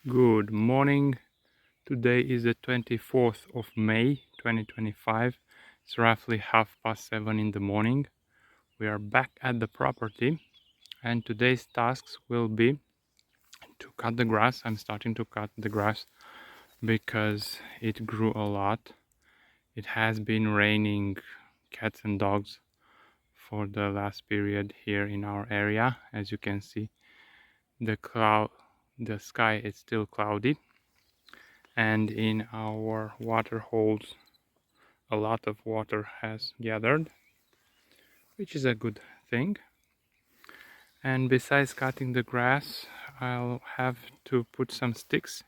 Good morning. Today is the 24th of May 2025. It's roughly 7:30 in the morning. We are back at the property and today's tasks will be to cut the grass. I'm starting to cut the grass because it grew a lot. It has been raining cats and dogs for the last period here in our area. As you can see, the sky is still cloudy. And in our water holes a lot of water has gathered, which is a good thing. And besides cutting the grass, I'll have to put some sticks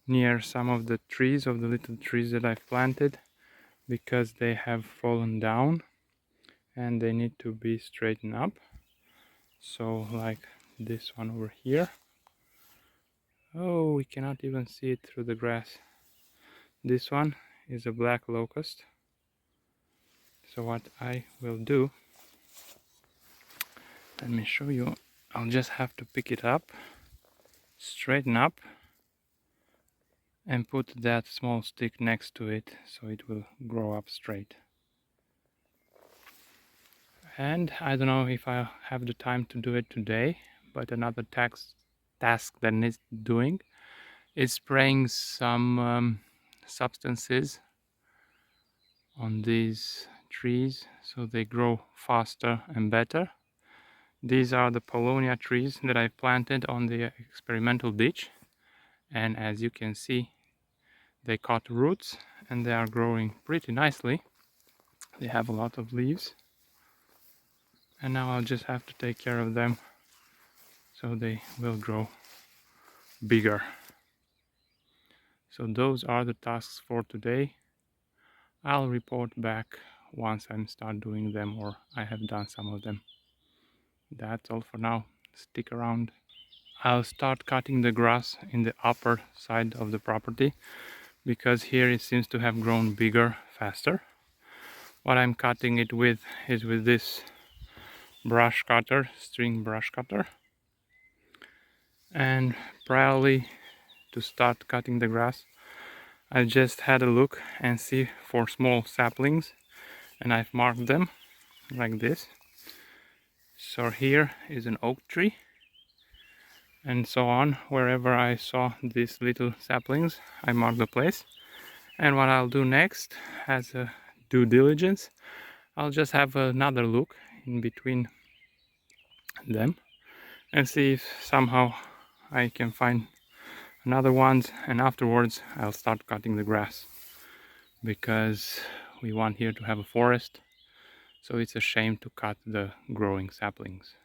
near some of the trees, of the little trees that I've planted, because they have fallen down and they need to be straightened up. So like this one over here. Oh, we cannot even see it through the grass. This one is a black locust. So what I will do, let me show you. I'll just have to pick it up, straighten up, and put that small stick next to it so it will grow up straight. And I don't know if I'll have the time to do it today, but another task that needs doing is spraying some substances on these trees so they grow faster and better. These are the Paulownia trees that I planted on the experimental ditch, and as you can see, they caught roots and they are growing pretty nicely. They have a lot of leaves, and now I'll just have to take care of them so they will grow bigger. So those are the tasks for today. I'll report back once I start doing them or I have done some of them. That's all for now. Stick around. I'll start cutting the grass in the upper side of the property because here it seems to have grown bigger faster. What I'm cutting it with is with this brush cutter, string brush cutter. And probably to start cutting the grass, I just had a look and see for small saplings, and I've marked them like this. So here is an oak tree, and so on. Wherever I saw these little saplings, I mark the place. And what I'll do next, as a due diligence, I'll just have another look in between them and see if somehow I can find another ones, and afterwards I'll start cutting the grass because we want here to have a forest, so it's a shame to cut the growing saplings.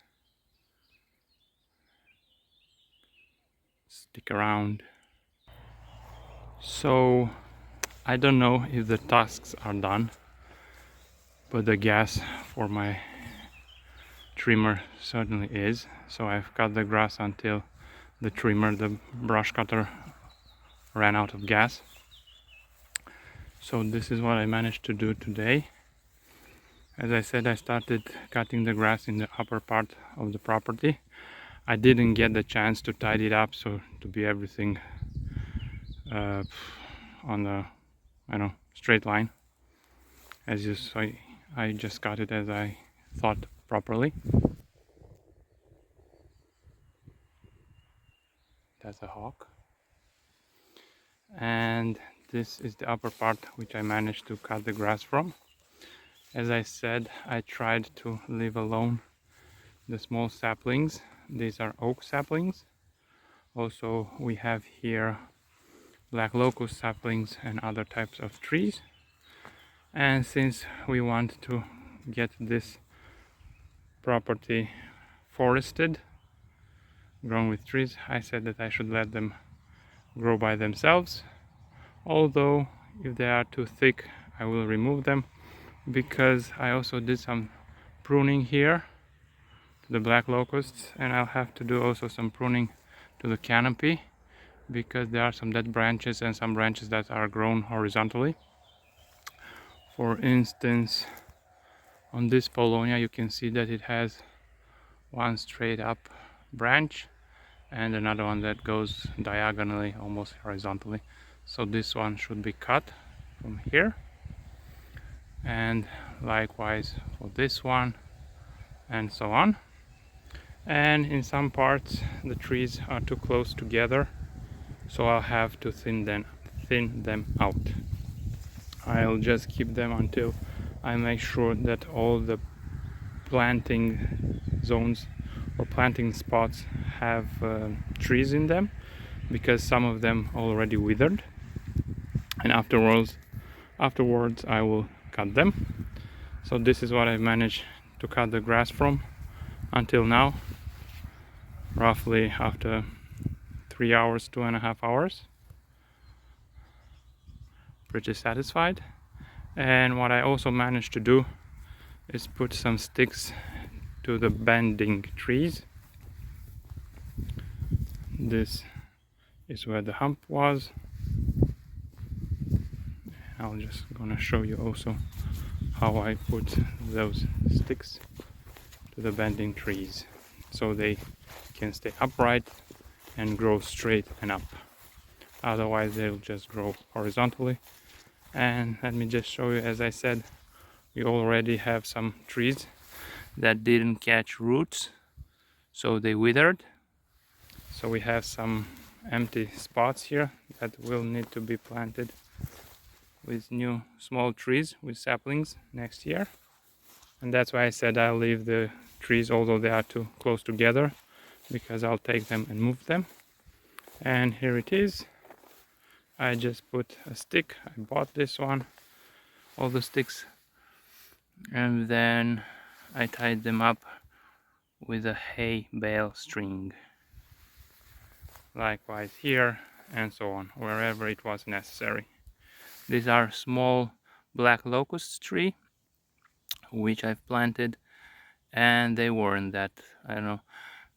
Stick around. So I don't know if the tasks are done, but the gas for my trimmer certainly is. So I've cut the grass until the trimmer, the brush cutter, ran out of gas. So this is what I managed to do today. As I said, I started cutting the grass in the upper part of the property. I didn't get the chance to tidy it up, so to be everything on the straight line. As you saw, I just cut it as I thought properly. That's a hawk. And this is the upper part which I managed to cut the grass from. As I said, I tried to leave alone the small saplings. These are oak saplings. Also, we have here black locust saplings and other types of trees. And since we want to get this property forested, grown with trees, I said that I should let them grow by themselves. Although if they are too thick, I will remove them, because I also did some pruning here to the black locusts, and I'll have to do also some pruning to the canopy because there are some dead branches and some branches that are grown horizontally. For instance, on this Paulownia you can see that it has one straight up branch, and another one that goes diagonally, almost horizontally. So this one should be cut from here, and likewise for this one, and so on. And in some parts the trees are too close together, so I'll have to thin them out. I'll just keep them until I make sure that all the planting zones or planting spots have trees in them, because some of them already withered, and afterwards I will cut them. So this is what I managed to cut the grass from until now, roughly after 3 hours, 2.5 hours. Pretty satisfied. And what I also managed to do is put some sticks to the bending trees. This is where the hump was. I'm just gonna show you also how I put those sticks to the bending trees, so they can stay upright and grow straight and up. Otherwise they'll just grow horizontally. And let me just show you, as I said, we already have some trees that didn't catch roots, so they withered. So we have some empty spots here that will need to be planted with new small trees, with saplings next year. And that's why I said I'll leave the trees, although they are too close together, because I'll take them and move them. And here it is. I just put a stick. I bought this one, all the sticks, and then I tied them up with a hay bale string. Likewise here, and so on, wherever it was necessary. These are small black locust tree which I've planted, and they weren't that, I don't know,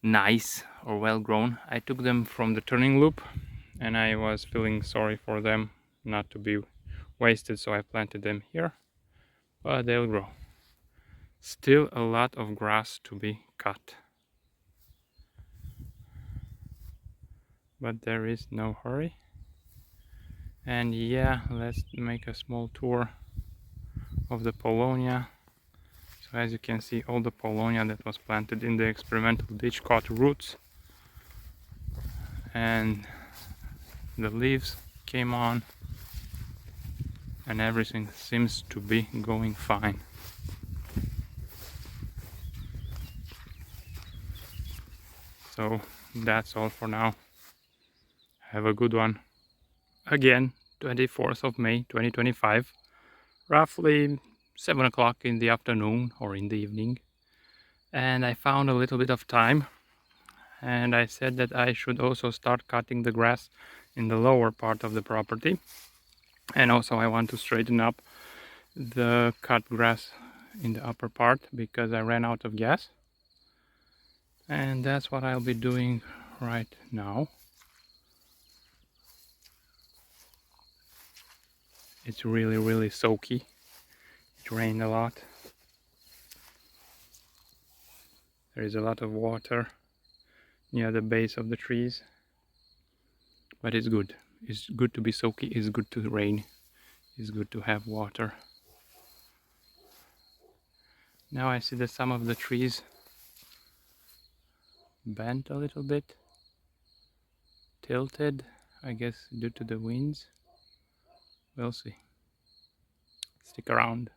nice or well grown. I took them from the turning loop and I was feeling sorry for them not to be wasted, so I planted them here, but they'll grow. Still a lot of grass to be cut, but there is no hurry. And yeah, let's make a small tour of the Polonia. So as you can see, all the Polonia that was planted in the experimental ditch caught roots, and the leaves came on, and everything seems to be going fine. So that's all for now. Have a good one. Again, 24th of May 2025, roughly 7 o'clock in the afternoon or in the evening, and I found a little bit of time, and I said that I should also start cutting the grass in the lower part of the property, and also I want to straighten up the cut grass in the upper part because I ran out of gas, and that's what I'll be doing right now. It's really soaky. It rained a lot. There is a lot of water near the base of the trees, but it's good. It's good to be soaky, it's good to rain, it's good to have water. Now I see that some of the trees bent a little bit, tilted, I guess due to the winds. We'll see. Stick around.